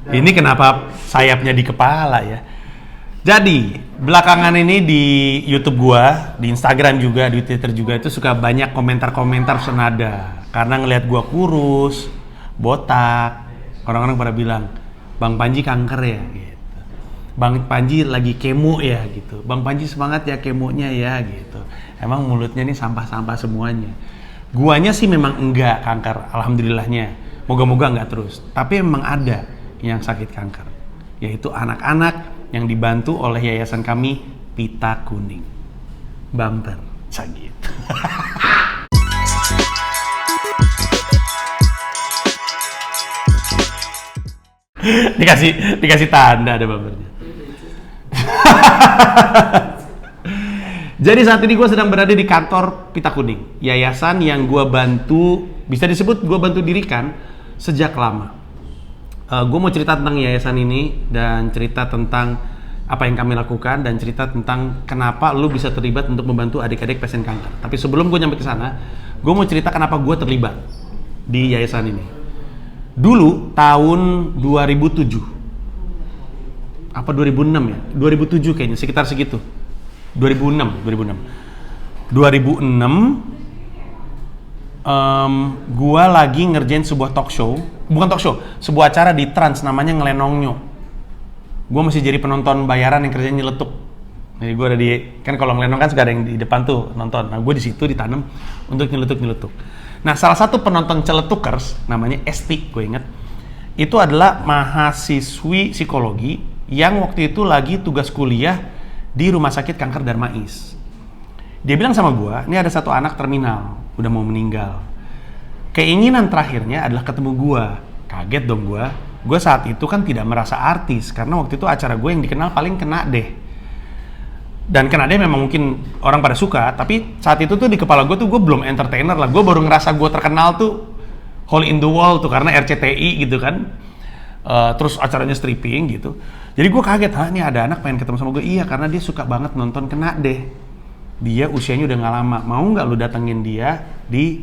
Ini kenapa sayapnya di kepala ya? Jadi, belakangan ini di YouTube gua, di Instagram juga, di Twitter juga itu suka banyak komentar-komentar senada. Karena ngelihat gua kurus, botak, orang-orang pada bilang, "Bang Panji kanker ya?" gitu. "Bang Panji lagi kemo ya?" gitu. "Bang Panji semangat ya kemonya ya?" gitu. Emang mulutnya nih sampah-sampah semuanya. Guanya sih memang enggak kanker, alhamdulillahnya. Moga-moga enggak terus. Tapi memang ada yang sakit kanker, yaitu anak-anak yang dibantu oleh yayasan kami, Pita Kuning. Bumper, sakit. dikasih tanda ada bumpernya. Jadi saat ini gue sedang berada di kantor Pita Kuning, yayasan yang gue bantu, bisa disebut gue bantu dirikan sejak lama. Gue mau cerita tentang yayasan ini dan cerita tentang apa yang kami lakukan dan cerita tentang kenapa lu bisa terlibat untuk membantu adik-adik pasien kanker. Tapi sebelum gue nyampe ke sana, gue mau cerita kenapa gue terlibat di yayasan ini. Dulu tahun 2007 apa 2006 ya? 2007 kayaknya, sekitar segitu. 2006. Gua lagi ngerjain sebuah sebuah acara di Trans namanya Ngelenongnyok. Gua masih jadi penonton bayaran yang kerjanya nyeletuk. Jadi gua ada kan kalau ngelenong kan suka ada yang di depan tuh nonton. Nah, gua di situ ditanam untuk nyeletuk. Nah, salah satu penonton celetukers namanya Esti, gue inget. Itu adalah mahasiswi psikologi yang waktu itu lagi tugas kuliah di Rumah Sakit Kanker Darmais. Dia bilang sama gua, ini ada satu anak terminal, udah mau meninggal. Keinginan terakhirnya adalah ketemu gua. Kaget dong gua. Gua saat itu kan tidak merasa artis, karena waktu itu acara gue yang dikenal paling Kena Deh. Dan Kena Deh memang mungkin orang pada suka, tapi saat itu tuh di kepala gue tuh gue belum entertainer lah. Gue baru ngerasa gue terkenal tuh Hole in the Wall tuh, karena RCTI gitu kan. Terus acaranya stripping gitu. Jadi gue kaget, ini ada anak pengen ketemu sama gue. Iya, karena dia suka banget nonton Kena Deh. Dia usianya udah gak lama, mau gak lu datengin dia di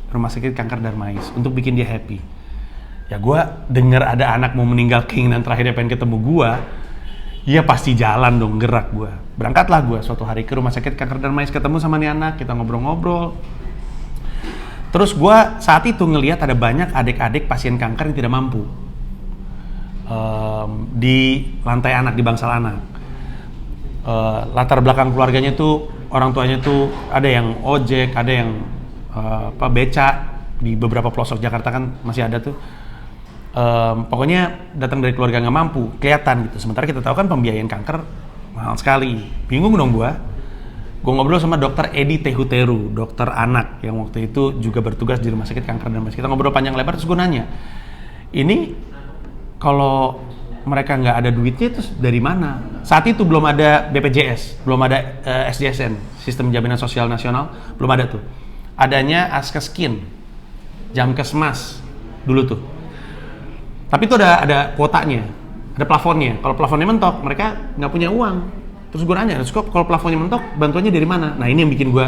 Rumah Sakit Kanker Darmais untuk bikin dia happy? Ya gue denger ada anak mau meninggal, keinginan terakhirnya pengen ketemu gue, ya pasti jalan dong, gerak gue. Berangkatlah gue suatu hari ke Rumah Sakit Kanker Darmais, ketemu sama nih anak, kita ngobrol-ngobrol. Terus gue saat itu ngelihat ada banyak adik-adik pasien kanker yang tidak mampu. Di lantai anak, di bangsal anak. Latar belakang keluarganya tuh, orang tuanya tuh ada yang ojek, ada yang beca, di beberapa pelosok Jakarta kan masih ada tuh. Pokoknya datang dari keluarga nggak mampu, kelihatan gitu. Sementara kita tahu kan pembiayaan kanker mahal sekali. Bingung dong gue ngobrol sama dokter Edi Tehuteru, dokter anak yang waktu itu juga bertugas di Rumah Sakit Kanker Darmais. Kita ngobrol panjang lebar, terus gue nanya, ini kalau mereka nggak ada duitnya terus dari mana? Saat itu belum ada BPJS, belum ada SJSN, Sistem Jaminan Sosial Nasional, belum ada tuh. Adanya Askeskin, Jamkesmas dulu tuh. Tapi itu ada kuotanya, ada plafonnya. Kalau plafonnya mentok, mereka nggak punya uang. Terus gue nanya, kalau plafonnya mentok, bantuannya dari mana? Nah, ini yang bikin gue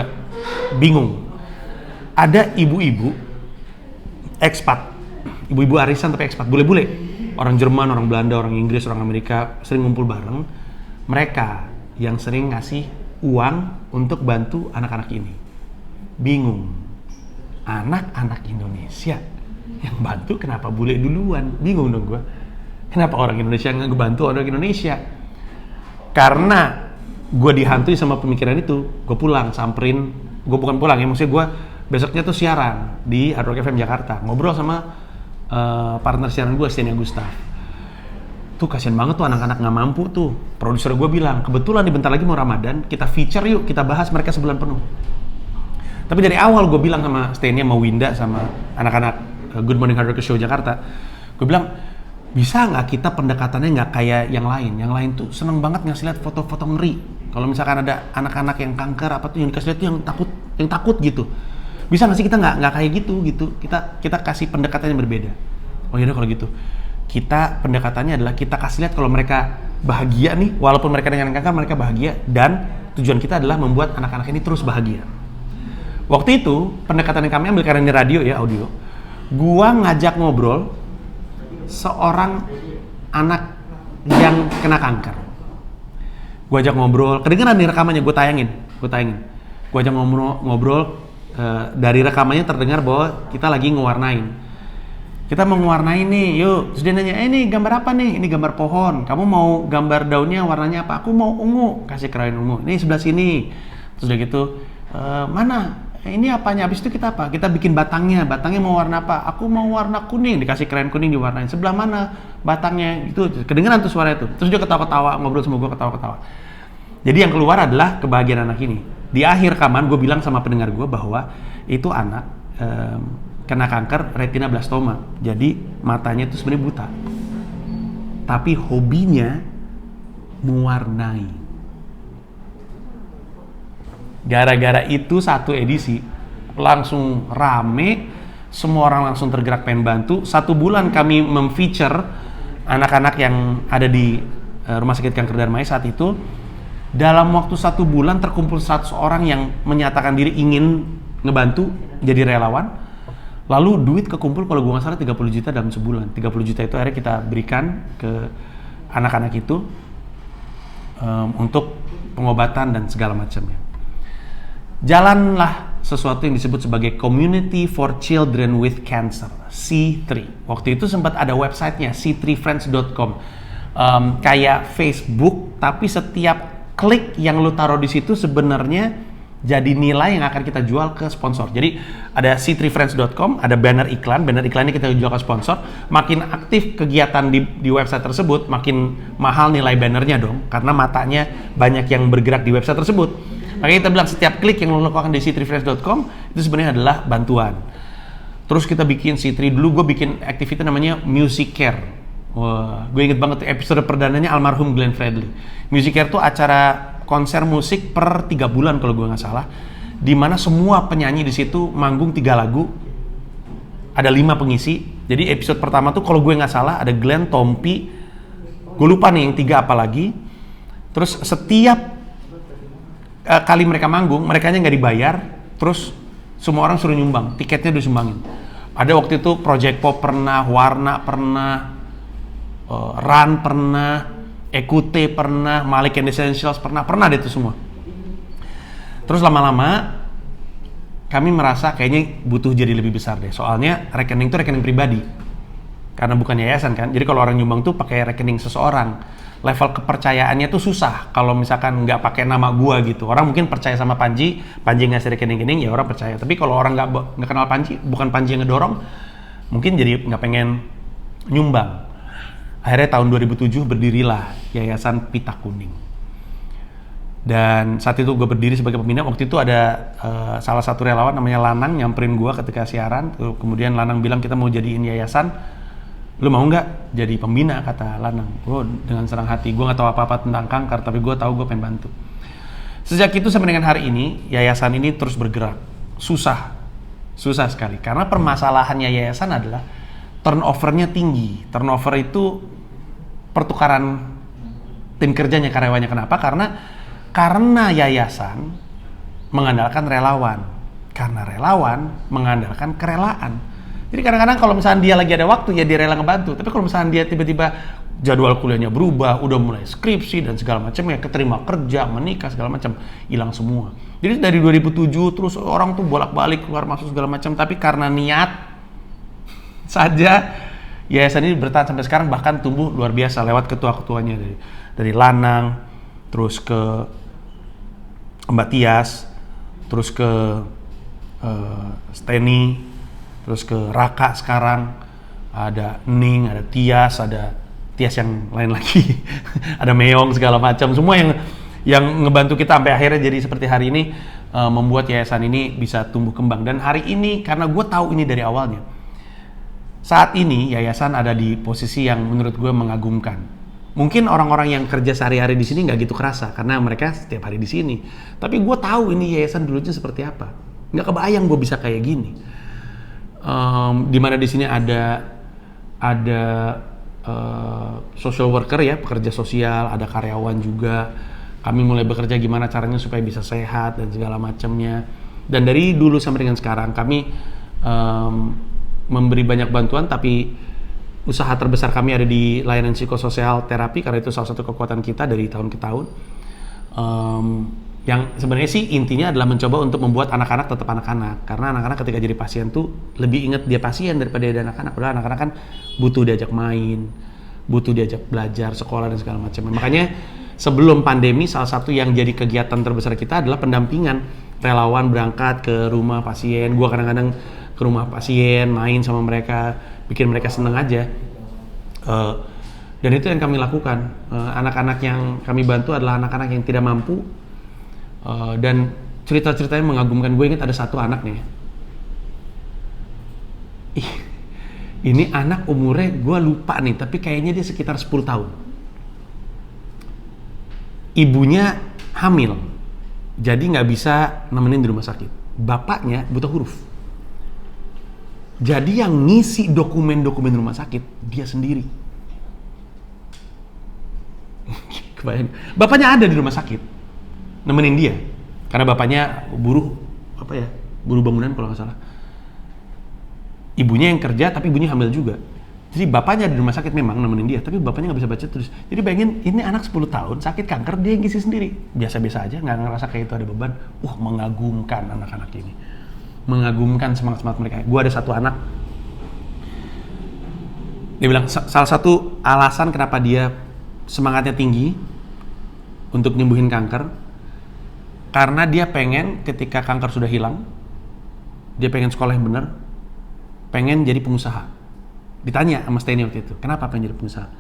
bingung. Ada ibu-ibu ekspat, ibu-ibu arisan tapi ekspat, bule-bule. Orang Jerman, orang Belanda, orang Inggris, orang Amerika sering ngumpul bareng. Mereka yang sering ngasih uang untuk bantu anak-anak ini. Bingung. Anak-anak Indonesia yang bantu kenapa bule duluan? Bingung dong gue. Kenapa orang Indonesia nggak ngebantu orang Indonesia? Karena gue dihantui sama pemikiran itu, gue pulang samperin. Gue bukan pulang ya, maksudnya gue besoknya tuh siaran di Hard Rock FM Jakarta. Ngobrol sama partner siaran gue, Stenia Gustaf. Tuh kasian banget tuh anak-anak nggak mampu tuh. Produser gue bilang, kebetulan bentar lagi mau Ramadan, kita feature yuk, kita bahas mereka sebulan penuh. Tapi dari awal gue bilang sama Stenia, sama Winda, sama anak-anak Good Morning Hard Rock Show Jakarta, gue bilang, bisa nggak kita pendekatannya nggak kayak yang lain? Yang lain tuh seneng banget ngasih lihat foto-foto ngeri. Kalau misalkan ada anak-anak yang kanker apa tuh yang dikasih lihat tuh yang takut gitu. Bisa nggak sih kita nggak kayak gitu? Kita kasih pendekatan yang berbeda. Oh yaudah kalau gitu, kita pendekatannya adalah kita kasih lihat kalau mereka bahagia nih, walaupun mereka dengan kanker mereka bahagia, dan tujuan kita adalah membuat anak-anak ini terus bahagia. Waktu itu pendekatan yang kami ambil karena ini radio ya, audio. Gua ngajak ngobrol seorang anak yang kena kanker. Gue ajak ngobrol, kedengeran nih rekamannya, gue tayangin. Gue ajak ngobrol, dari rekamannya terdengar bahwa kita lagi ngewarnain. Kita mau ngewarnain nih, yuk. Terus dia nanya, ini gambar apa nih? Ini gambar pohon. Kamu mau gambar daunnya warnanya apa? Aku mau ungu, kasih krayon ungu. Ini sebelah sini. Terus udah gitu, mana? Ini apanya? Habis itu kita apa? Kita bikin batangnya mau warna apa? Aku mau warna kuning, dikasih krayon kuning diwarnain. Sebelah mana batangnya? Itu kedengeran tuh suara itu. Terus dia ketawa-ketawa, ngobrol sama gue ketawa-ketawa. Jadi yang keluar adalah kebahagiaan anak ini. Di akhir rekaman gue bilang sama pendengar gue bahwa itu anak kena kanker retinoblastoma. Jadi matanya itu sebenarnya buta. Tapi hobinya mewarnai. Gara-gara itu satu edisi langsung rame, semua orang langsung tergerak pengen bantu. 1 bulan kami memfeature anak-anak yang ada di Rumah Sakit Kanker Darmais saat itu. Dalam waktu 1 bulan terkumpul 100 orang yang menyatakan diri ingin ngebantu jadi relawan. Lalu duit kekumpul kalau gue nggak salah 30 juta dalam sebulan. 30 juta itu akhirnya kita berikan ke anak-anak itu untuk pengobatan dan segala macamnya. Jalanlah sesuatu yang disebut sebagai Community for Children with Cancer, C3. Waktu itu sempat ada websitenya, c3friends.com. Kayak Facebook, tapi setiap klik yang lu taruh di situ sebenarnya jadi nilai yang akan kita jual ke sponsor. Jadi ada c3friends.com, ada banner iklannya kita jual ke sponsor. Makin aktif kegiatan di website tersebut, makin mahal nilai bannernya dong, karena matanya banyak yang bergerak di website tersebut. Makanya kita bilang setiap klik yang lo lakukan di c3friends.com itu sebenarnya adalah bantuan. Terus kita bikin C3, dulu gue bikin activity namanya Music Care. Wah, gue inget banget episode perdananya almarhum Glenn Fredly. Music Care tuh acara konser musik per 3 bulan kalau gue nggak salah, di mana semua penyanyi di situ manggung 3 lagu, ada 5 pengisi. Jadi episode pertama tuh kalau gue nggak salah ada Glenn, Tompi, gue lupa nih yang 3 apa lagi. Terus setiap kali mereka manggung, merekanya nggak dibayar, terus semua orang suruh nyumbang, tiketnya disumbangin. Ada waktu itu Project Pop pernah, Warna pernah, Run pernah, Ekute pernah, Malik and Essentials pernah deh itu semua. Terus lama-lama kami merasa kayaknya butuh jadi lebih besar deh, soalnya rekening itu rekening pribadi, karena bukan yayasan kan. Jadi kalau orang nyumbang tuh pakai rekening seseorang. Level kepercayaannya tuh susah kalau misalkan nggak pakai nama gua gitu. Orang mungkin percaya sama Panji ngasih rekening-rekening, ya orang percaya. Tapi kalau orang nggak kenal Panji, bukan Panji yang ngedorong, mungkin jadi nggak pengen nyumbang. Akhirnya tahun 2007 berdirilah Yayasan Pita Kuning. Dan saat itu gue berdiri sebagai pembina. Waktu itu ada salah satu relawan namanya Lanang nyamperin gua ketika siaran. Kemudian Lanang bilang kita mau jadiin yayasan. Lu mau nggak jadi pembina, kata Lanang. Gue dengan senang hati, gue nggak tahu apa-apa tentang kanker, tapi gue tahu gue pengen bantu. Sejak itu sampai dengan hari ini, yayasan ini terus bergerak. Susah sekali, karena permasalahannya yayasan adalah turnovernya tinggi. Turnover itu pertukaran tim kerjanya, karyawannya. Kenapa? Karena yayasan mengandalkan relawan, karena relawan mengandalkan kerelaan. Jadi kadang-kadang kalau misalnya dia lagi ada waktu, ya dia rela ngebantu. Tapi kalau misalnya dia tiba-tiba jadwal kuliahnya berubah, udah mulai skripsi dan segala macam, ya keterima kerja, menikah segala macam, hilang semua. Jadi dari 2007 terus orang tuh bolak-balik keluar masuk segala macam. Tapi karena niat saja, yayasan ini bertahan sampai sekarang, bahkan tumbuh luar biasa lewat ketua-ketuanya dari Lanang, terus ke Mbak Tias, terus ke Steny, terus ke Raka sekarang, ada Ning, ada Tias yang lain lagi, ada Meong segala macam, semua yang ngebantu kita sampai akhirnya jadi seperti hari ini, membuat yayasan ini bisa tumbuh kembang. Dan hari ini karena gue tahu ini dari awalnya, saat ini yayasan ada di posisi yang menurut gue mengagumkan. Mungkin orang-orang yang kerja sehari-hari di sini nggak gitu kerasa karena mereka setiap hari di sini. Tapi gue tahu ini yayasan dulunya seperti apa. Nggak kebayang gue bisa kayak gini. Di mana di sini ada social worker ya, pekerja sosial, ada karyawan juga. Kami mulai bekerja gimana caranya supaya bisa sehat dan segala macamnya. Dan dari dulu sampai dengan sekarang kami memberi banyak bantuan, tapi usaha terbesar kami ada di layanan psikososial terapi karena itu salah satu kekuatan kita dari tahun ke tahun. Yang sebenarnya sih intinya adalah mencoba untuk membuat anak-anak tetap anak-anak, karena anak-anak ketika jadi pasien tuh lebih inget dia pasien daripada dia anak-anak. Padahal anak-anak kan butuh diajak main, butuh diajak belajar, sekolah dan segala macam. Makanya sebelum pandemi salah satu yang jadi kegiatan terbesar kita adalah pendampingan, relawan berangkat ke rumah pasien. Gua kadang-kadang ke rumah pasien, main sama mereka, bikin mereka seneng aja. Dan itu yang kami lakukan. Anak-anak yang kami bantu adalah anak-anak yang tidak mampu. Dan cerita-ceritanya mengagumkan. Gue ingat ada satu anak nih. Ini anak umurnya gue lupa nih, tapi kayaknya dia sekitar 10 tahun. Ibunya hamil, jadi nggak bisa nemenin di rumah sakit. Bapaknya buta huruf. Jadi yang ngisi dokumen-dokumen rumah sakit dia sendiri. Kebayang. Bapaknya ada di rumah sakit nemenin dia karena bapaknya buruh bangunan kalau nggak salah. Ibunya yang kerja tapi ibunya hamil juga, jadi bapaknya di rumah sakit memang nemenin dia tapi bapaknya nggak bisa baca terus. Jadi bayangin ini anak 10 tahun sakit kanker, dia yang ngisi sendiri, biasa-biasa aja, nggak ngerasa kayak itu ada beban. Mengagumkan anak-anak ini, mengagumkan semangat mereka. Gue ada satu anak, dia bilang salah satu alasan kenapa dia semangatnya tinggi untuk nyembuhin kanker karena dia pengen ketika kanker sudah hilang, dia pengen sekolah yang benar, pengen jadi pengusaha. Ditanya sama Steny waktu itu, kenapa pengen jadi pengusaha?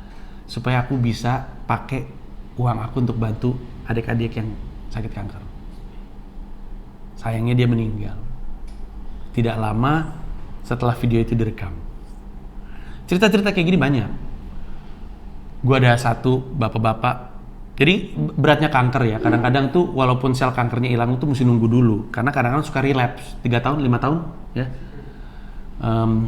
Supaya aku bisa pakai uang aku untuk bantu adik-adik yang sakit kanker. Sayangnya dia meninggal tidak lama setelah video itu direkam. Cerita-cerita kayak gini banyak. Gua ada satu bapak-bapak. Jadi beratnya kanker ya, kadang-kadang tuh walaupun sel kankernya hilang tuh mesti nunggu dulu, karena kadang-kadang suka relapse, 3 tahun, 5 tahun ya.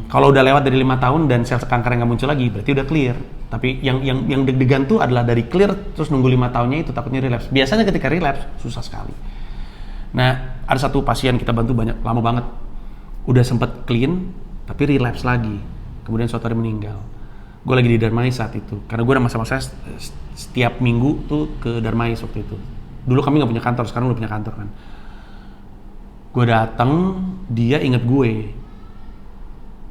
Kalau udah lewat dari 5 tahun dan sel kanker yang nggak muncul lagi, berarti udah clear. Tapi yang deg-degan tuh adalah dari clear terus nunggu 5 tahunnya itu takutnya relapse. Biasanya ketika relapse susah sekali. Nah, ada satu pasien kita bantu lama banget, udah sempet clean tapi relapse lagi, kemudian suatu hari meninggal. Gue lagi di Darmais saat itu, karena gue ada masa-masa setiap minggu tuh ke Darmais waktu itu. Dulu kami nggak punya kantor, sekarang udah punya kantor kan. Gue datang, dia inget gue.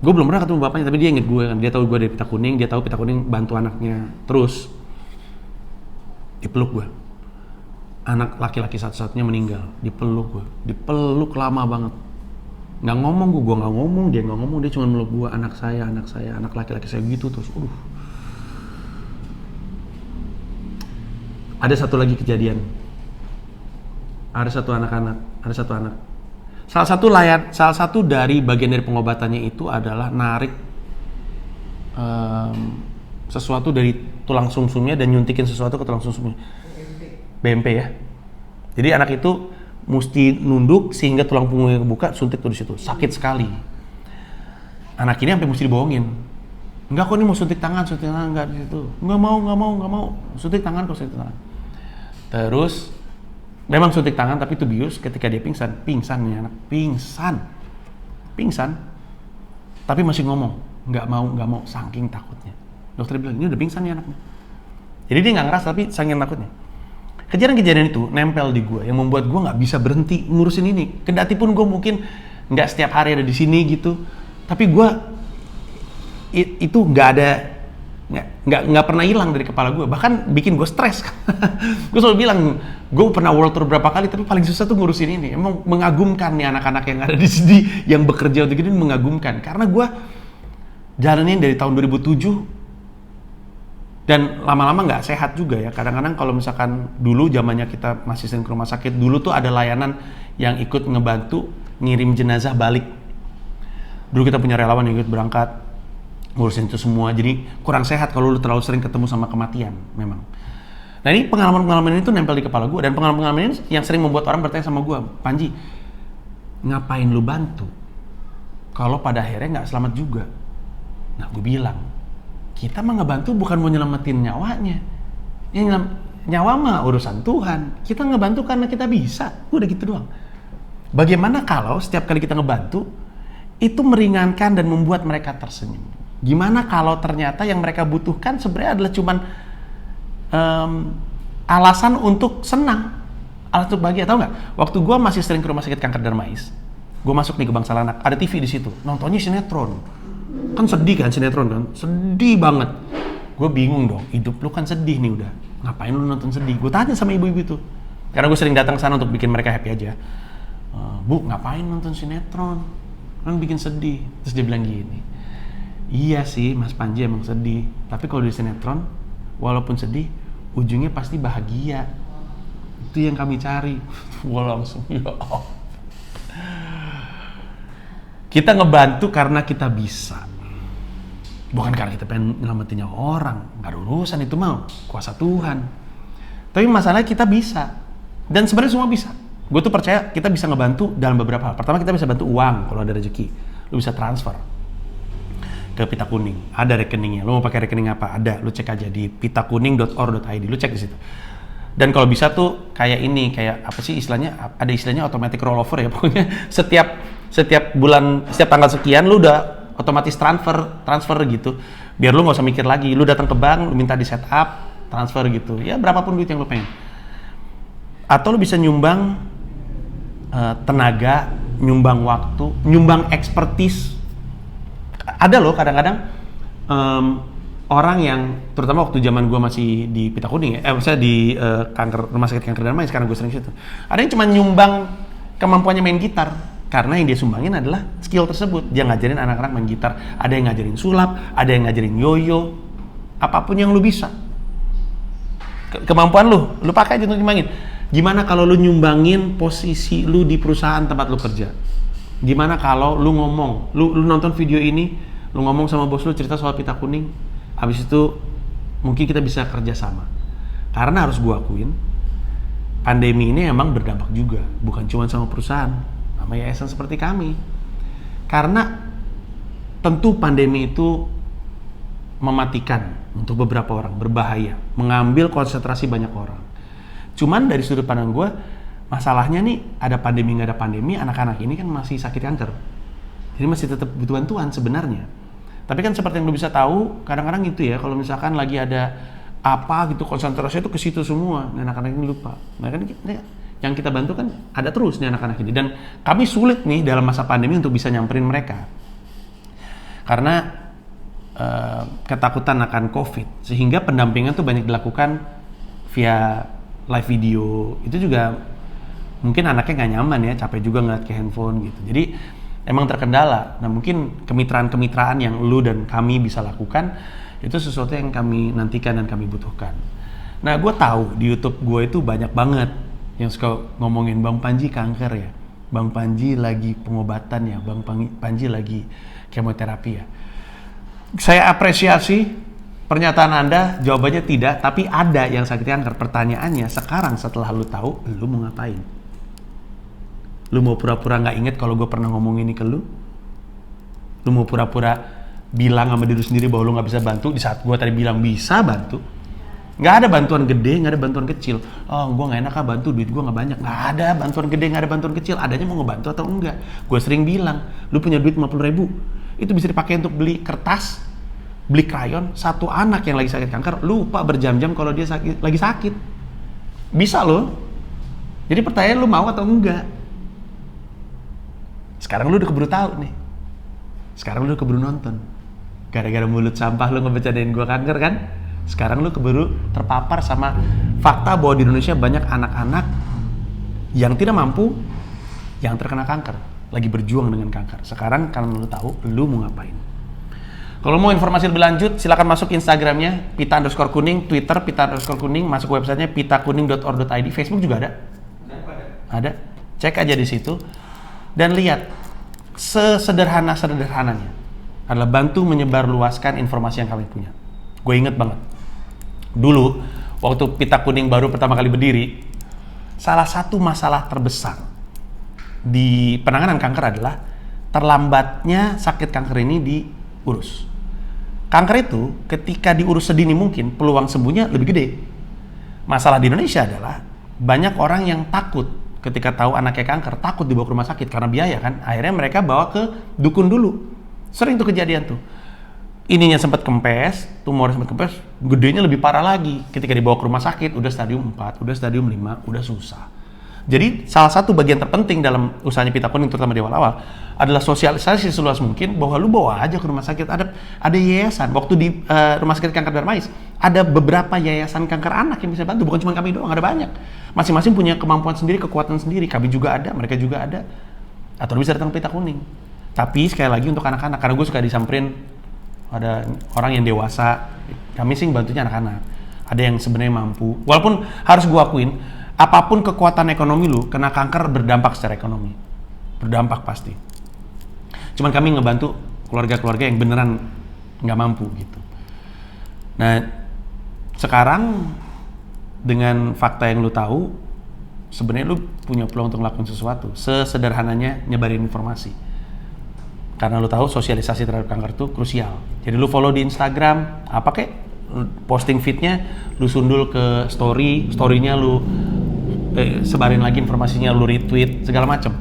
Gue belum pernah ketemu bapaknya, tapi dia inget gue kan. Dia tahu gue dari Pita Kuning, dia tahu Pita Kuning bantu anaknya. Terus dipeluk gue. Anak laki-laki satu-satunya meninggal, dipeluk lama banget. Nggak ngomong gue nggak ngomong, dia cuma meluk gue, anak saya, anak laki-laki saya gitu terus. Ada satu lagi kejadian, ada satu anak. Salah satu dari bagian dari pengobatannya itu adalah narik sesuatu dari tulang sumsumnya dan nyuntikin sesuatu ke tulang sumsumnya. BMP ya. Jadi anak itu mesti nunduk sehingga tulang punggungnya kebuka, suntik tuh di situ. Sakit sekali. Anak ini sampai mesti dibohongin. Enggak kok, ini mau suntik tangan enggak di situ. Enggak mau. Suntik tangan. Terus memang suntik tangan tapi itu bius. Ketika dia pingsan nih anak. Pingsan. Tapi masih ngomong, enggak mau saking takutnya. Dokter bilang, ini udah pingsan nih anaknya. Jadi dia enggak ngerasa tapi saking takutnya. Kejadian-kejadian itu nempel di gue, yang membuat gue nggak bisa berhenti ngurusin ini. Kendati pun gue mungkin nggak setiap hari ada di sini gitu, tapi gue itu nggak pernah hilang dari kepala gue. Bahkan bikin gue stres. Gue selalu bilang, gue pernah world tour berapa kali, tapi paling susah tuh ngurusin ini. Emang mengagumkan nih anak-anak yang ada di sini, yang bekerja untuk ini mengagumkan. Karena gue jalanin dari tahun 2007. Dan lama-lama nggak sehat juga ya. Kadang-kadang kalau misalkan dulu zamannya kita masih sering ke rumah sakit, dulu tuh ada layanan yang ikut ngebantu ngirim jenazah balik. Dulu kita punya relawan yang ikut berangkat ngurusin itu semua. Jadi kurang sehat kalau lu terlalu sering ketemu sama kematian memang. Nah ini pengalaman-pengalaman ini tuh nempel di kepala gue, dan pengalaman-pengalaman ini yang sering membuat orang bertanya sama gue, Panji, ngapain lu bantu kalau pada akhirnya nggak selamat juga? Nah gue bilang, kita mah ngebantu bukan mau nyelamatin nyawanya. Nyawa mah urusan Tuhan. Kita ngebantu karena kita bisa. Udah gitu doang. Bagaimana kalau setiap kali kita ngebantu, itu meringankan dan membuat mereka tersenyum. Gimana kalau ternyata yang mereka butuhkan sebenarnya adalah cuman alasan untuk senang, alasan untuk bahagia. Tahu nggak? Waktu gue masih sering ke rumah sakit kanker Darmais, gue masuk nih ke Bangsal Anak, ada TV di situ, nontonnya sinetron. Kan sedih kan sinetron kan, sedih banget. Gue bingung dong, hidup lu kan sedih nih udah, ngapain lu nonton sedih? Gue tanya sama ibu-ibu itu, karena gue sering datang ke sana untuk bikin mereka happy aja. Bu, ngapain nonton sinetron? Kan bikin sedih. Terus dia bilang gini, iya sih Mas Panji emang sedih, tapi kalau di sinetron, walaupun sedih, ujungnya pasti bahagia. Itu yang kami cari. Gue langsung, ya Allah. Kita ngebantu karena kita bisa, bukan karena kita pengen nyelamatin nyawa orang. Gak ada urusan, itu mau kuasa Tuhan. Tapi masalahnya kita bisa, dan sebenarnya semua bisa. Gue tuh percaya kita bisa ngebantu dalam beberapa hal. Pertama, kita bisa bantu uang kalau ada rezeki. Lu bisa transfer ke Pita Kuning, ada rekeningnya. Lu mau pakai rekening apa? Ada. Lu cek aja di pitakuning.or.id. Lu cek di situ. Dan kalau bisa tuh kayak ini, kayak apa sih istilahnya? Ada istilahnya automatic rollover ya. Pokoknya setiap bulan, setiap tanggal sekian lu udah otomatis transfer gitu. Biar lu nggak usah mikir lagi. Lu datang ke bank, lu minta di setup, transfer gitu. Ya berapapun duit yang lu pengen. Atau lu bisa nyumbang tenaga, nyumbang waktu, nyumbang expertise. Ada loh kadang-kadang orang yang, terutama waktu zaman gue masih di Pita Kuning ya, misalnya di rumah sakit kanker Darmais, sekarang gue sering situ. Ada yang cuma nyumbang kemampuannya main gitar, karena yang dia sumbangin adalah skill tersebut. Dia ngajarin anak-anak main gitar, ada yang ngajarin sulap, ada yang ngajarin yoyo, apapun yang lu bisa. Kemampuan lu pakai aja untuk nyumbangin. Gimana kalau lu nyumbangin posisi lu di perusahaan tempat lu kerja? Gimana kalau lu ngomong, lu nonton video ini, lu ngomong sama bos lu cerita soal Pita Kuning, habis itu mungkin kita bisa kerja sama. Karena harus gua akuin, pandemi ini emang berdampak juga, bukan cuma sama perusahaan, sama yayasan seperti kami. Karena tentu pandemi itu mematikan untuk beberapa orang, berbahaya, mengambil konsentrasi banyak orang. Cuman dari sudut pandang gue, masalahnya nih ada pandemi nggak ada pandemi, anak-anak ini kan masih sakit kanker, jadi masih tetap butuh bantuan sebenarnya. Tapi kan seperti yang lo bisa tahu, kadang-kadang itu ya, kalau misalkan lagi ada apa gitu, konsentrasinya itu ke situ semua, anak-anak ini lupa. Nah kan yang kita bantu kan ada terus nih anak-anak ini, dan kami sulit nih dalam masa pandemi untuk bisa nyamperin mereka karena ketakutan akan COVID, sehingga pendampingan tuh banyak dilakukan via live video. Itu juga mungkin anaknya nggak nyaman ya, capek juga ngeliat ke handphone gitu. Jadi emang terkendala. Nah mungkin kemitraan-kemitraan yang lu dan kami bisa lakukan itu sesuatu yang kami nantikan dan kami butuhkan. Nah gue tahu di YouTube gue itu banyak banget yang suka ngomongin Bang Panji kanker ya, Bang Panji lagi pengobatan ya, Bang Panji lagi kemoterapi ya. Saya apresiasi pernyataan Anda, jawabannya tidak, tapi ada yang sakit kanker. Pertanyaannya, sekarang setelah lu tahu, lu mau ngapain? Lu mau pura-pura nggak inget kalau gue pernah ngomong ini ke lu? Lu mau pura-pura bilang sama diri sendiri bahwa lu nggak bisa bantu di saat gue tadi bilang bisa bantu? Nggak ada bantuan gede, nggak ada bantuan kecil. Oh, gue nggak enak bantu, duit gue nggak banyak. Nggak ada bantuan gede, nggak ada bantuan kecil. Adanya mau ngebantu atau enggak. Gue sering bilang, lu punya duit 50.000, itu bisa dipakai untuk beli kertas, beli krayon. Satu anak yang lagi sakit kanker lupa berjam-jam kalau dia lagi sakit. Bisa loh. Jadi pertanyaan lu mau atau enggak? Sekarang lu udah keburu tahu nih. Sekarang lu udah keburu nonton. Gara-gara mulut sampah lu ngebecadain gua kanker kan? Sekarang lu keburu terpapar sama fakta bahwa di Indonesia banyak anak-anak yang tidak mampu yang terkena kanker, lagi berjuang dengan kanker. Sekarang karena lu tahu, lu mau ngapain? Kalau mau informasi lebih lanjut, silakan masuk Instagramnya pita_kuning, Twitter pita_kuning, masuk websitenya pitakuning.or.id, Facebook juga ada. Ada. Cek aja di situ dan lihat sesederhana-sederhananya adalah bantu menyebarluaskan informasi yang kami punya. Gue inget banget dulu waktu Pita Kuning baru pertama kali berdiri, salah satu masalah terbesar di penanganan kanker adalah terlambatnya sakit kanker ini diurus. Kanker itu ketika diurus sedini mungkin peluang sembuhnya lebih gede. Masalah di Indonesia adalah banyak orang yang takut ketika tahu anaknya kanker, takut dibawa ke rumah sakit karena biaya kan. Akhirnya mereka bawa ke dukun dulu. Sering tuh kejadian tuh. ininya sempat kempes, tumornya sempat kempes, gedenya lebih parah lagi. Ketika dibawa ke rumah sakit, udah stadium 4, udah stadium 5, udah susah. Jadi salah satu bagian terpenting dalam usahanya Pita Kuning, terutama di awal-awal, adalah sosialisasi seluas mungkin bahwa lu bawa aja ke rumah sakit. Ada yayasan. Waktu di Rumah Sakit Kanker Darmais, ada beberapa yayasan kanker anak yang bisa bantu. Bukan cuma kami doang, ada banyak. Masing-masing punya kemampuan sendiri, kekuatan sendiri. Kami juga ada, mereka juga ada. Atau lu bisa datang ke Pita Kuning. Tapi sekali lagi untuk anak-anak, karena gue suka disamperin ada orang yang dewasa, kami sih bantunya anak-anak. Ada yang sebenarnya mampu. Walaupun harus gue akuin, apapun kekuatan ekonomi lu, kena kanker berdampak secara ekonomi. Berdampak pasti. Cuman kami ngebantu keluarga-keluarga yang beneran nggak mampu gitu. Nah, sekarang dengan fakta yang lu tahu, sebenarnya lu punya peluang untuk ngelakuin sesuatu. Sesederhananya nyebarin informasi. Karena lu tahu sosialisasi terhadap kanker itu krusial. Jadi lu follow di Instagram, apa kek? Posting feed-nya, lu sundul ke story-nya lu sebarin lagi informasinya, lu retweet, segala macam.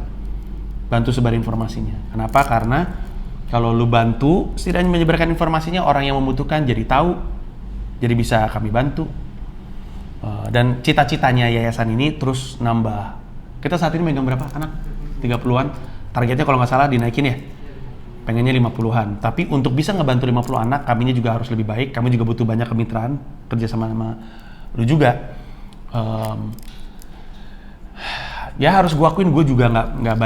Bantu sebarin informasinya. Kenapa? Karena kalau lu bantu, setidaknya menyebarkan informasinya, orang yang membutuhkan jadi tahu, jadi bisa kami bantu. Dan cita-citanya yayasan ini terus nambah. Kita saat ini megang berapa anak? 30-an. Targetnya kalau nggak salah dinaikin ya? Pengennya 50-an. Tapi untuk bisa ngebantu 50 anak, kaminya juga harus lebih baik. Kami juga butuh banyak kemitraan, kerja sama lu juga. Ya harus gue akuin, gue juga nggak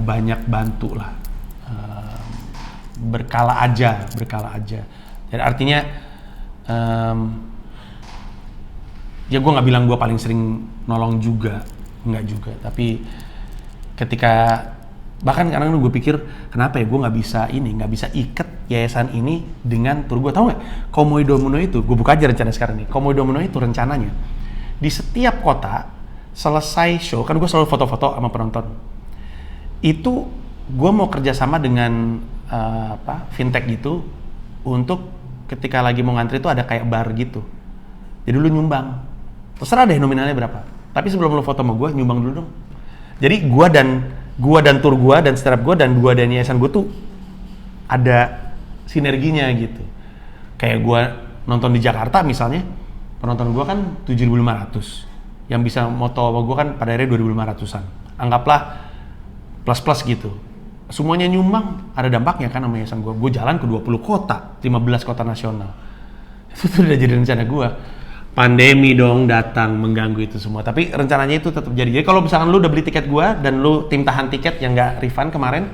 banyak bantu lah. Berkala aja. Jadi artinya ya gue nggak bilang gue paling sering nolong juga, nggak juga. Tapi ketika bahkan kadang gue pikir kenapa ya gue nggak bisa ikat yayasan ini dengan tur gue. Tahu nggak Komoi Domino itu, gue buka aja rencana sekarang nih. Komoi Domino itu rencananya di setiap kota selesai show, kan gue selalu foto-foto sama penonton, itu gue mau kerjasama dengan fintech gitu, untuk ketika lagi mau ngantri itu ada kayak bar gitu. Jadi lu nyumbang, terserah deh nominalnya berapa, tapi sebelum lu foto sama gue nyumbang dulu dong. Jadi gue dan tur gue dan startup gue dan yayasan gue tuh ada sinerginya gitu. Kayak gue nonton di Jakarta misalnya, penonton gue kan 7.500, yang bisa moto sama gue kan pada akhirnya 2.500-an. Anggaplah plus gitu. Semuanya nyumbang, ada dampaknya kan sama yayasan gue. Gue jalan ke 20 kota, 15 kota nasional. Itu tuh udah jadi rencana gue. Pandemi dong datang mengganggu itu semua, tapi rencananya itu tetap jadi. Jadi kalau misalkan lu udah beli tiket gua dan lu tim tahan tiket yang nggak refund kemarin,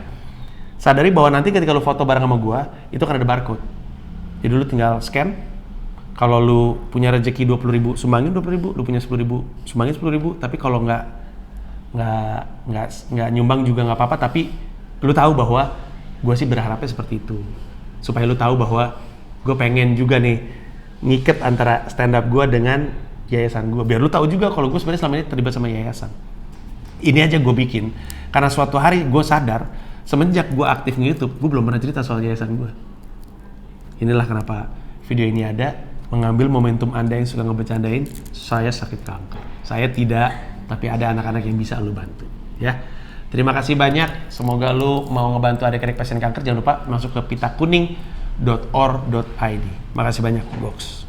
sadari bahwa nanti ketika lu foto bareng sama gua itu kan ada barcode. Jadi lu tinggal scan. Kalau lu punya rezeki 20.000 sumbangin 20.000, lu punya 10.000 sumbangin 10.000. Tapi kalau nggak nyumbang juga nggak apa-apa. Tapi lu tahu bahwa gua sih berharapnya seperti itu, supaya lu tahu bahwa gua pengen juga nih ngiket antara stand up gue dengan yayasan gue, biar lu tahu juga kalau gue sebenarnya selama ini terlibat sama yayasan. Ini aja gue bikin karena suatu hari gue sadar semenjak gue aktif di YouTube, gue belum pernah cerita soal yayasan gue. Inilah kenapa video ini ada, mengambil momentum Anda yang suka ngebercandain saya sakit kanker. Saya tidak, tapi ada anak-anak yang bisa lu bantu. Ya, terima kasih banyak. Semoga lu mau ngebantu adik-adik pasien kanker. Jangan lupa masuk ke pitakuning.org.id. Makasih banyak, Box.